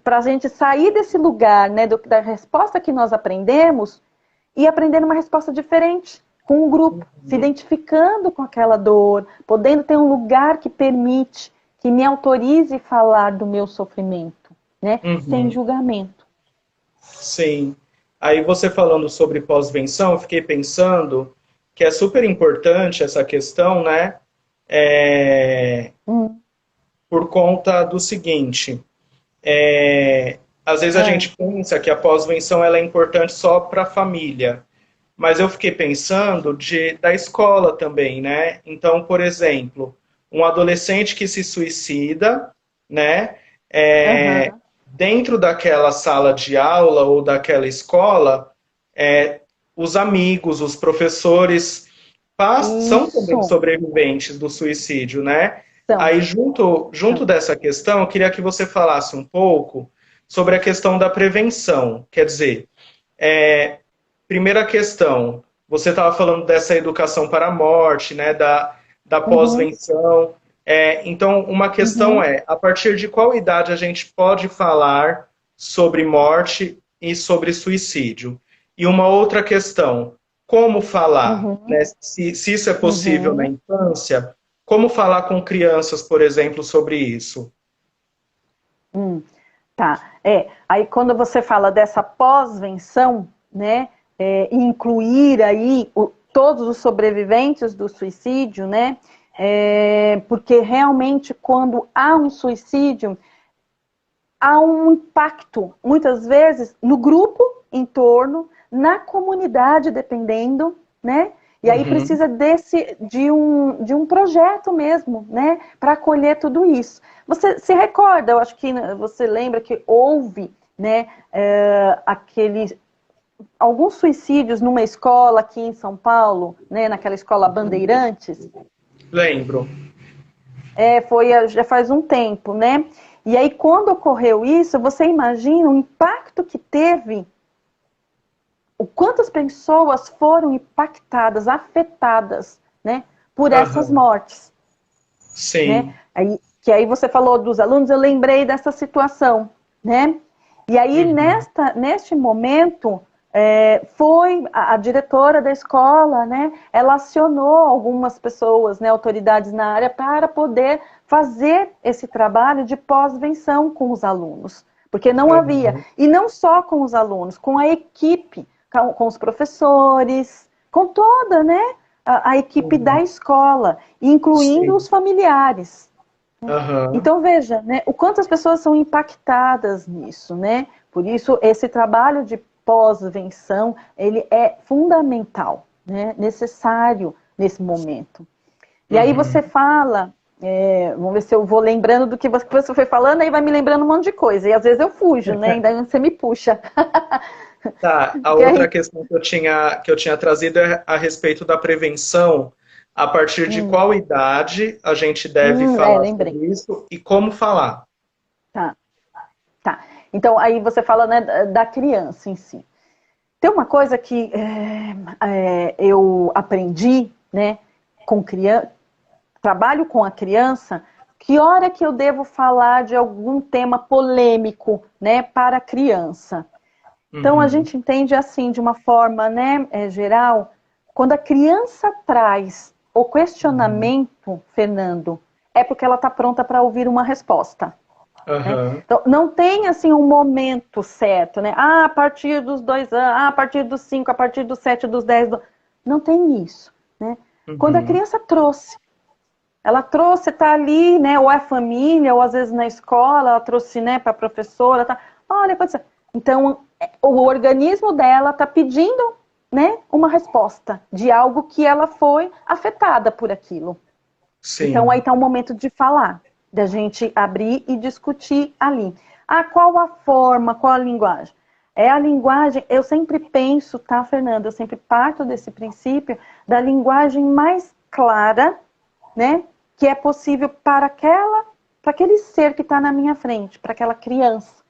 para a gente sair desse lugar, né, da resposta que nós aprendemos e aprender uma resposta diferente, com um grupo, se uhum, identificando com aquela dor, podendo ter um lugar que permite, que me autorize falar do meu sofrimento, né, sem uhum, julgamento. sim. Aí você falando sobre pós-venção, eu fiquei pensando que é super importante essa questão, né? É, Hum, por conta do seguinte, às vezes a ah, gente pensa que a pós-venção ela é importante só para a família, mas eu fiquei pensando da escola também, né? Então, por exemplo, um adolescente que se suicida, né? É, aham, dentro daquela sala de aula ou daquela escola, é, os amigos, os professores são também isso, sobreviventes do suicídio, né? são, Aí, junto são. dessa questão, eu queria que você falasse um pouco sobre a questão da prevenção. Quer dizer, é, primeira questão, você estava falando dessa educação para a morte, né, da Uhum, pós-venção. Então, uma questão uhum, é, a partir de qual idade a gente pode falar sobre morte e sobre suicídio? E uma outra questão, como falar, uhum, né, se isso é possível na uhum. infância, como falar com crianças, por exemplo, sobre isso? Hum, tá. Aí quando você fala dessa pós-venção, né, e incluir aí todos os sobreviventes do suicídio, né, porque realmente quando há um suicídio, há um impacto, muitas vezes, no grupo em torno, na comunidade, dependendo, né? E aí Uhum, precisa de um projeto mesmo, né? Para acolher tudo isso. Você se recorda, eu acho que você lembra que houve, né? Alguns suicídios numa escola aqui em São Paulo, né? Naquela escola Bandeirantes. lembro. Já faz um tempo, né? E aí, quando ocorreu isso, você imagina o impacto que teve, o quantas pessoas foram impactadas, afetadas, né, por essas Aham, mortes, né? sim. Que aí você falou dos alunos, eu lembrei dessa situação, né? E aí, Uhum, neste momento, foi a diretora da escola, né? Ela acionou algumas pessoas, né, autoridades na área, para poder fazer esse trabalho de pós-venção com os alunos. Porque não havia. uhum, E não só com os alunos, com a equipe, com os professores, com toda, né, a equipe da uhum, escola, incluindo sim. os familiares. Aham, Então veja, né, o quanto as pessoas são impactadas nisso, né? Por isso esse trabalho de pós-venção, ele é fundamental, né? Necessário nesse momento. E aí você uhum. fala, vamos ver se eu vou lembrando do que você foi falando, aí vai me lembrando um monte de coisa. E às vezes eu fujo, né? Ainda você me puxa. Tá, a Que outra aí, questão que eu tinha trazido é a respeito da prevenção. A partir de qual idade a gente deve falar lembrei. sobre isso e como falar? Tá, tá. Então aí você fala, né, da criança em si. Tem uma coisa que eu aprendi, né, com criança, trabalho com a criança, Que hora que eu devo falar de algum tema polêmico, né, para a criança? Então, a Uhum. gente entende assim, de uma forma, né, geral, quando a criança traz o Uhum. questionamento, Fernando, é porque ela está pronta para ouvir uma resposta. Né? Aham. Então, não tem assim um momento certo, né? Ah, a partir dos 2 anos, ah, a partir dos 5, a partir dos 7, dos 10. Não tem isso. Né? Quando a Uhum. criança trouxe, ela trouxe, está ali, né? Ou é família, ou às vezes na escola, ela trouxe, né, para a professora, tá? Olha, aconteceu. Então, o organismo dela está pedindo, né, uma resposta de algo que ela foi afetada por aquilo. Então, aí Sim. está o momento de falar, da gente abrir e discutir ali. Ah, qual a forma, qual a linguagem? É a linguagem, eu sempre penso, tá, Fernanda? Eu sempre parto desse princípio da linguagem mais clara, né, que é possível para aquele ser que está na minha frente, para aquela criança.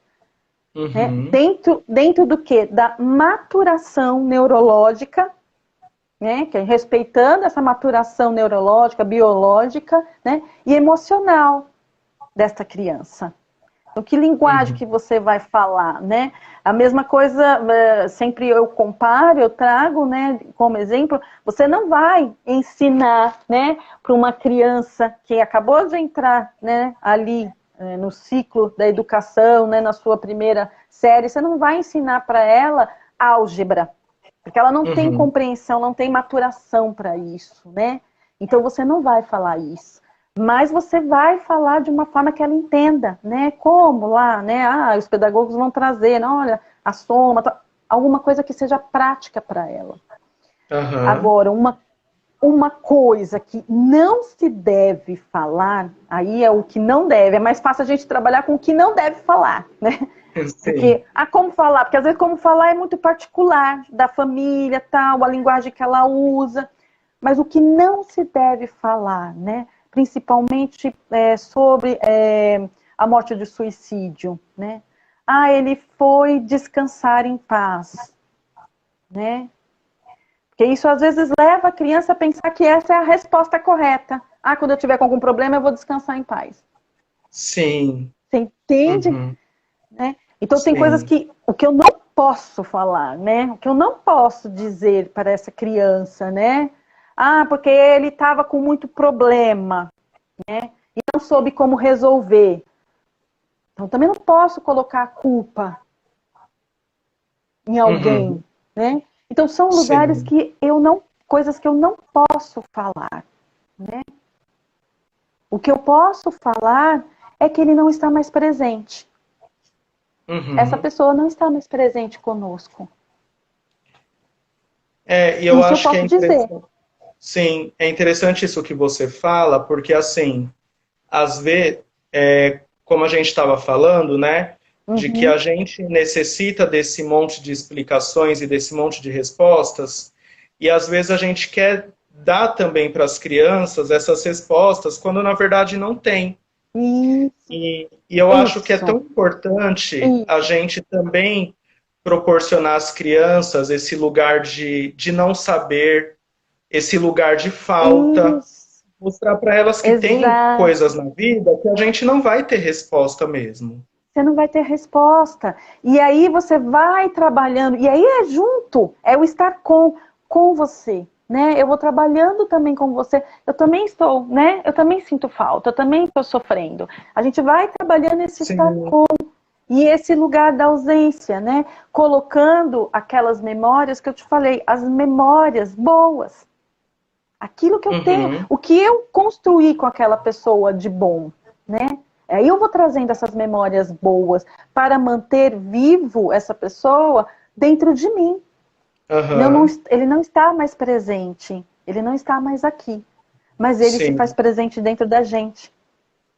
Né? Uhum. Dentro do quê? Da maturação neurológica, né? Que é respeitando essa maturação neurológica, biológica, né? E emocional desta criança. Então, que linguagem Uhum. que você vai falar, né? A mesma coisa, sempre eu comparo, eu trago, né, como exemplo, você não vai ensinar, né, para uma criança que acabou de entrar, né, ali no ciclo da educação, né, na sua primeira série, você não vai ensinar para ela álgebra, porque ela não tem Uhum. compreensão, não tem maturação para isso, né? Então você não vai falar isso. Mas você vai falar de uma forma que ela entenda, né? Como lá, né? Ah, os pedagogos vão trazer, né? Olha, a soma, alguma coisa que seja prática para ela. Aham. Agora, uma coisa que não se deve falar, aí é o que não deve, é mais fácil a gente trabalhar com o que não deve falar, né? Sim. Porque, como falar? Porque às vezes como falar é muito particular, da família, tal, a linguagem que ela usa. Mas o que não se deve falar, né? Principalmente sobre a morte de suicídio, né? Ah, ele foi descansar em paz, né? Porque isso às vezes leva a criança a pensar que essa é a resposta correta. Ah, quando eu tiver com algum problema, eu vou descansar em paz. Sim. Você entende? Uhum. Né? Então tem coisas Sim. que o que eu não posso falar, né? O que eu não posso dizer para essa criança, né? Ah, porque ele estava com muito problema, né? E não soube como resolver. Então também não posso colocar a culpa em Uhum. alguém, né? Então são lugares Sim. que eu não, coisas que eu não posso falar, né? O que eu posso falar é que ele não está mais presente. Essa Uhum. pessoa não está mais presente conosco. E eu Isso eu acho que é posso dizer. interessante. Sim, é interessante isso que você fala, porque assim, às vezes, como a gente estava falando, né, de que a Uhum. gente necessita desse monte de explicações e desse monte de respostas, e às vezes a gente quer dar também para as crianças essas respostas, quando na verdade não tem. E eu acho que é tão Isso, importante a isso, gente também proporcionar às crianças esse lugar de não saber, esse lugar de falta, isso, mostrar para elas que tem coisas exato. na vida que a gente não vai ter resposta mesmo. Você não vai ter resposta. E aí você vai trabalhando, e aí é junto, é o estar com você, né? Eu vou trabalhando também com você, eu também estou, né? Eu também sinto falta, eu também estou sofrendo. A gente vai trabalhando esse estar Sim. com. E esse lugar da ausência, né? Colocando aquelas memórias que eu te falei, as memórias boas. Aquilo que eu tenho, Uhum. o que eu construí com aquela pessoa de bom, né? Aí eu vou trazendo essas memórias boas para manter vivo essa pessoa dentro de mim. Não, Aham. ele não está mais presente, ele não está mais aqui, mas ele se faz Sim. presente dentro da gente,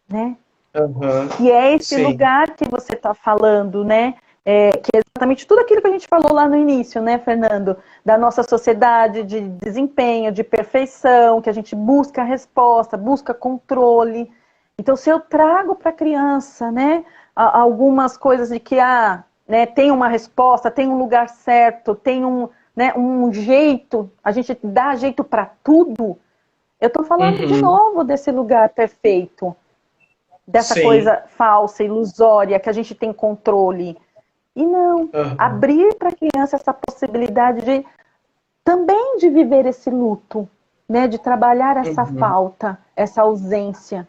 né? Aham. Que é esse Sim. lugar que você está falando, né? Que é exatamente tudo aquilo que a gente falou lá no início, né, Fernando? Da nossa sociedade de desempenho, de perfeição, que a gente busca resposta, busca controle. Então, se eu trago para a criança, né, algumas coisas de que né, tem uma resposta, tem um lugar certo, tem né, um jeito, a gente dá jeito para tudo. Eu estou falando de Uhum. novo desse lugar perfeito, dessa Sim. coisa falsa, ilusória, que a gente tem controle. E não, Aham. abrir para a criança essa possibilidade de também de viver esse luto, né? De trabalhar essa Uhum. falta, essa ausência.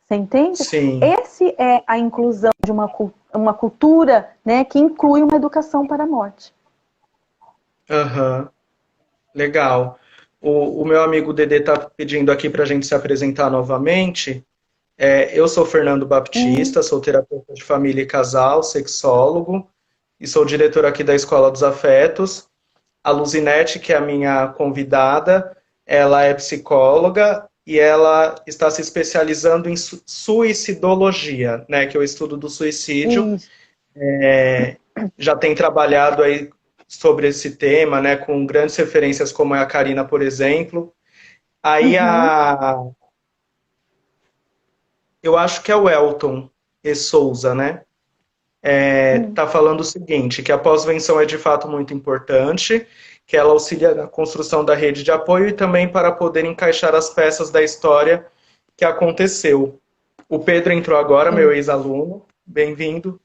Você entende? Sim. Esse é a inclusão de uma cultura, né, que inclui uma educação para a morte. Aham. Legal. O meu amigo Dedê está pedindo aqui para a gente se apresentar novamente. Eu sou Fernando Hum, Baptista, sou terapeuta de família e casal, sexólogo, e sou diretor aqui da Escola dos Afetos. A Luzinete, que é a minha convidada, ela é psicóloga e ela está se especializando em suicidologia, né, que é o estudo do suicídio. isso. Já tem trabalhado aí sobre esse tema, né, com grandes referências como é a Karina, por exemplo. Aí Uhum, eu acho que é o Elton E. Souza, né? hum. Tá falando o seguinte, que a pós-venção é de fato muito importante, que ela auxilia na construção da rede de apoio e também para poder encaixar as peças da história que aconteceu. O Pedro entrou agora, meu Sim. ex-aluno. Bem-vindo,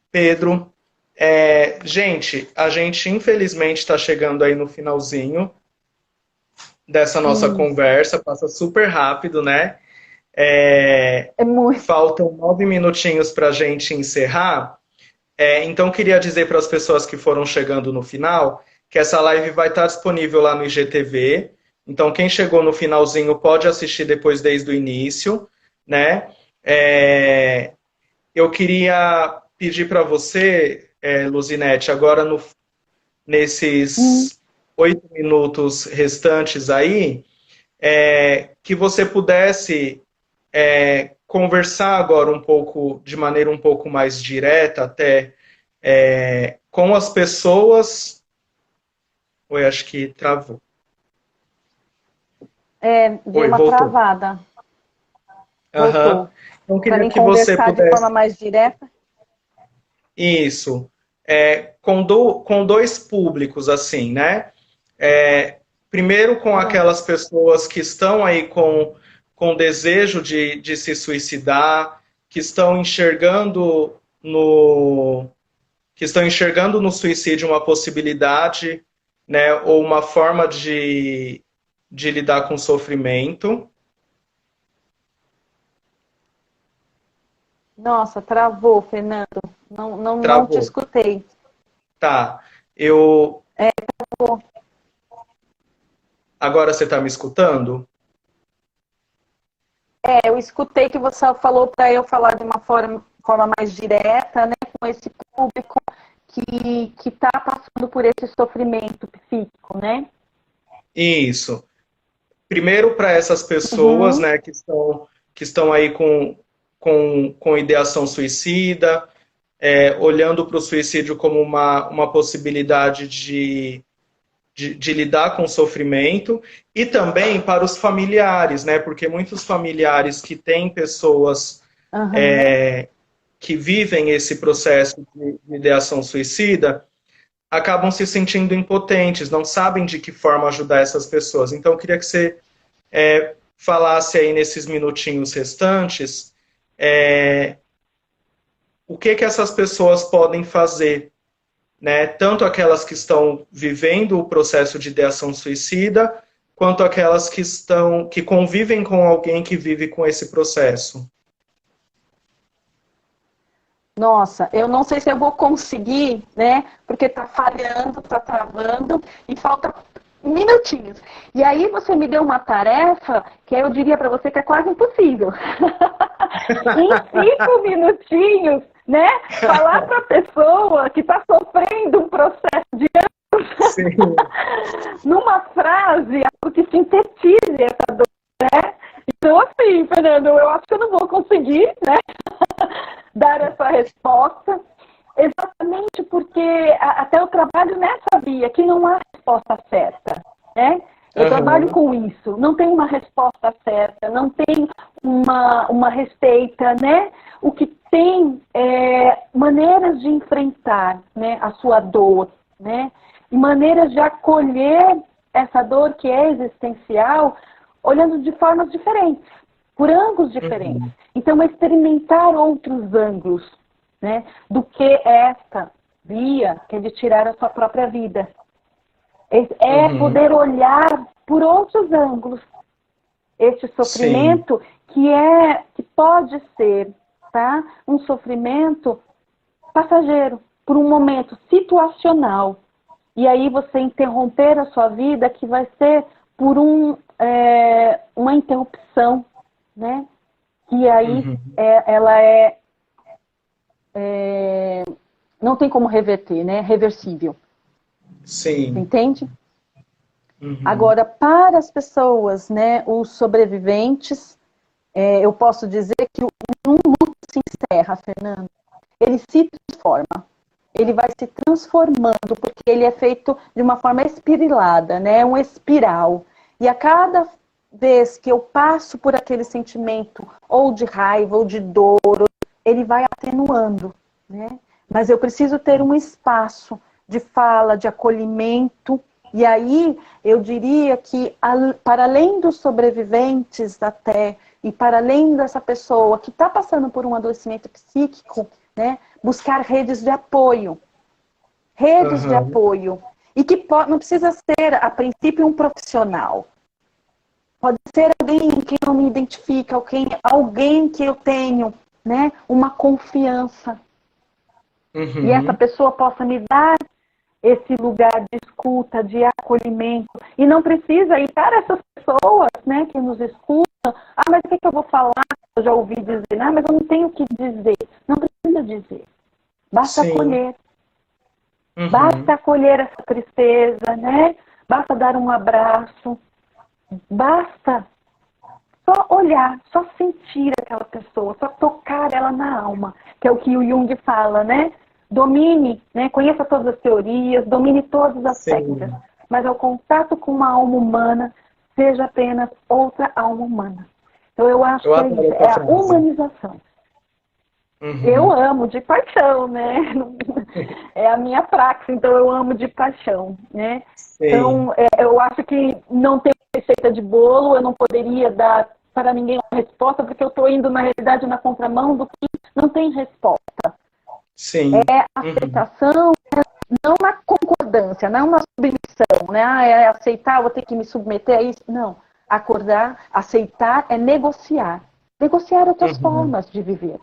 Pedro. Gente, a gente infelizmente está chegando aí no finalzinho dessa nossa Isso. conversa, passa super rápido, né? É, É muito. faltam 9 minutinhos para a gente encerrar. Então, queria dizer para as pessoas que foram chegando no final que essa live vai estar disponível lá no IGTV. Então, quem chegou no finalzinho pode assistir depois desde o início, né? É, eu queria pedir para você, Luzinete, agora Hum. nesses 8 minutos restantes aí, que você pudesse conversar agora um pouco, de maneira um pouco mais direta, até com as pessoas. Oi, acho que travou. Deu Oi, uma voltou. travada. Aham. Voltou. Então, Para queria mim que você conversar de forma pudesse. mais direta. Isso. Com dois públicos, assim, né? Primeiro, com Ah, aquelas pessoas que estão aí com desejo de se suicidar, que estão enxergando no, que estão enxergando no suicídio uma possibilidade, né, ou uma forma de lidar com o sofrimento. nossa, travou, Fernando. Não te Travou. escutei. Tá. Eu. Travou. Agora você está me escutando? Eu escutei que você falou para eu falar de uma forma mais direta, né, com esse público que está passando por esse sofrimento psíquico, né? Isso. Primeiro para essas pessoas, Uhum. né, que estão aí com ideação suicida, olhando para o suicídio como uma possibilidade de lidar com o sofrimento, e também para os familiares, né, porque muitos familiares que têm pessoas Uhum. que vivem esse processo de ideação suicida acabam se sentindo impotentes, não sabem de que forma ajudar essas pessoas. Então, eu queria que você falasse aí nesses minutinhos restantes o que essas pessoas podem fazer, né? Tanto aquelas que estão vivendo o processo de ideação suicida, quanto aquelas que convivem com alguém que vive com esse processo. Nossa, eu não sei se eu vou conseguir, né? Porque tá falhando, tá travando e falta minutinhos. E aí você me deu uma tarefa que eu diria para você que é quase impossível. Em 5 minutinhos, né? Falar para a pessoa que está sofrendo um processo de Sim. numa frase, algo que sintetize essa dor, né? Então, assim, Fernando, eu acho que eu não vou conseguir, né, dar essa resposta, exatamente porque até eu trabalho nessa via, que não há resposta certa, né? Eu trabalho Aham. com isso, não tem uma resposta certa, não tem uma receita, né? O que tem é maneiras de enfrentar, né, a sua dor, né? E maneiras de acolher essa dor que é existencial, olhando de formas diferentes. por ângulos diferentes. Então, é experimentar outros ângulos, né, do que esta via, que é de tirar a sua própria vida. É poder olhar por outros ângulos este sofrimento que pode ser, tá, um sofrimento passageiro, por um momento situacional. E aí você interromper a sua vida, que vai ser por uma interrupção, né? E aí ela não tem como reverter, né? Reversível. Sim. Entende? Agora, para as pessoas, né, os sobreviventes, eu posso dizer que um luto se encerra, Fernando. Ele se transforma. Ele vai se transformando, porque ele é feito de uma forma espirilada, né? Um espiral. E a cada vez que eu passo por aquele sentimento, ou de raiva, ou de dor, ele vai atenuando, né? Mas eu preciso ter um espaço de fala, de acolhimento. E aí, eu diria que, para além dos sobreviventes até, e para além dessa pessoa que está passando por um adoecimento psíquico, né, buscar redes de apoio. Redes de apoio. E que não precisa ser, a princípio, um profissional. Pode ser alguém em quem eu me identifico, alguém que eu tenho, né, uma confiança. E essa pessoa possa me dar esse lugar de escuta, de acolhimento. E não precisa ir para essas pessoas, né, que nos escutam. Mas o que eu vou falar? Eu já ouvi dizer, mas eu não tenho o que dizer. Não precisa dizer. Basta acolher. Basta acolher essa tristeza, né? Basta dar um abraço. Basta só olhar, só sentir aquela pessoa, só tocar ela na alma, que é o que o Jung fala, né? Domine, né? Conheça todas as teorias, domine todas as técnicas, mas ao contato com uma alma humana, seja apenas outra alma humana. Então eu acho que é isso, é a humanização. Eu amo de paixão, né? É a minha prática, então eu amo de paixão, né? Então, eu acho que não tem receita de bolo, eu não poderia dar para ninguém uma resposta, porque eu estou indo, na realidade, na contramão do que não tem resposta. É aceitação, não na concordância, não na submissão, né? É aceitar, vou ter que me submeter a isso. Não. Acordar, aceitar é negociar. Negociar outras formas de viver.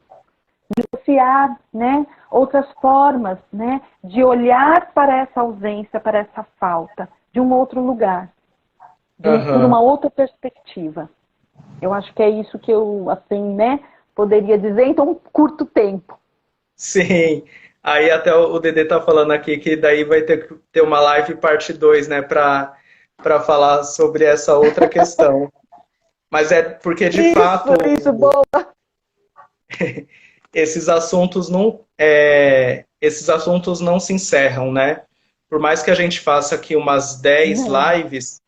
Negociar, né, outras formas, né, de olhar para essa ausência, para essa falta, de um outro lugar, por uma outra perspectiva. Eu acho que é isso que eu, assim, né, poderia dizer em tão curto tempo. Sim, aí até o Dedê tá falando aqui que daí vai ter uma live parte 2, né, para falar sobre essa outra questão. Mas é porque, de fato... Isso, boa! esses assuntos não se encerram, né? Por mais que a gente faça aqui umas 10 lives,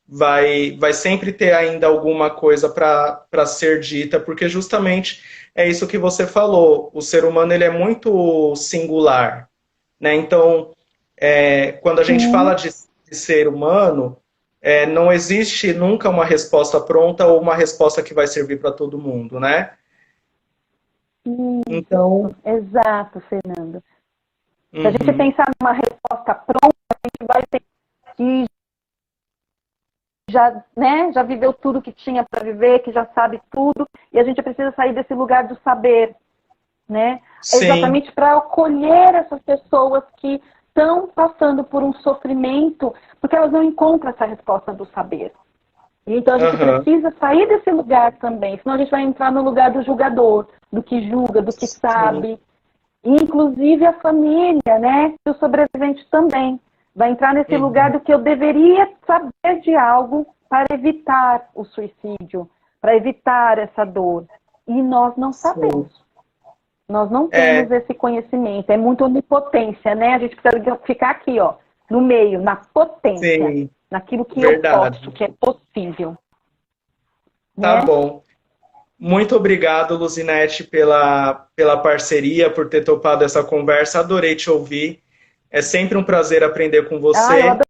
vai sempre ter ainda alguma coisa para ser dita, porque justamente é isso que você falou. O ser humano ele é muito singular, né? Então, quando a gente fala de ser humano, não existe nunca uma resposta pronta ou uma resposta que vai servir para todo mundo, né? Então... Exato, Fernando. Se a gente pensar numa resposta pronta, a gente vai ter que já viveu tudo que tinha para viver, que já sabe tudo, e a gente precisa sair desse lugar do saber, né? Exatamente para acolher essas pessoas que estão passando por um sofrimento, porque elas não encontram essa resposta do saber. Então a gente precisa sair desse lugar também, senão a gente vai entrar no lugar do julgador, do que julga, do que sabe. Inclusive a família, né? E o sobrevivente também. Vai entrar nesse lugar do que eu deveria saber de algo para evitar o suicídio, para evitar essa dor. E nós não sabemos. Nós não temos esse conhecimento. É muita onipotência, né? A gente precisa ficar aqui, ó, no meio, na potência. Naquilo que eu posso, que é possível. Tá bom. Muito obrigado, Luzinete, pela parceria, por ter topado essa conversa. Adorei te ouvir. É sempre um prazer aprender com você. Eu adorei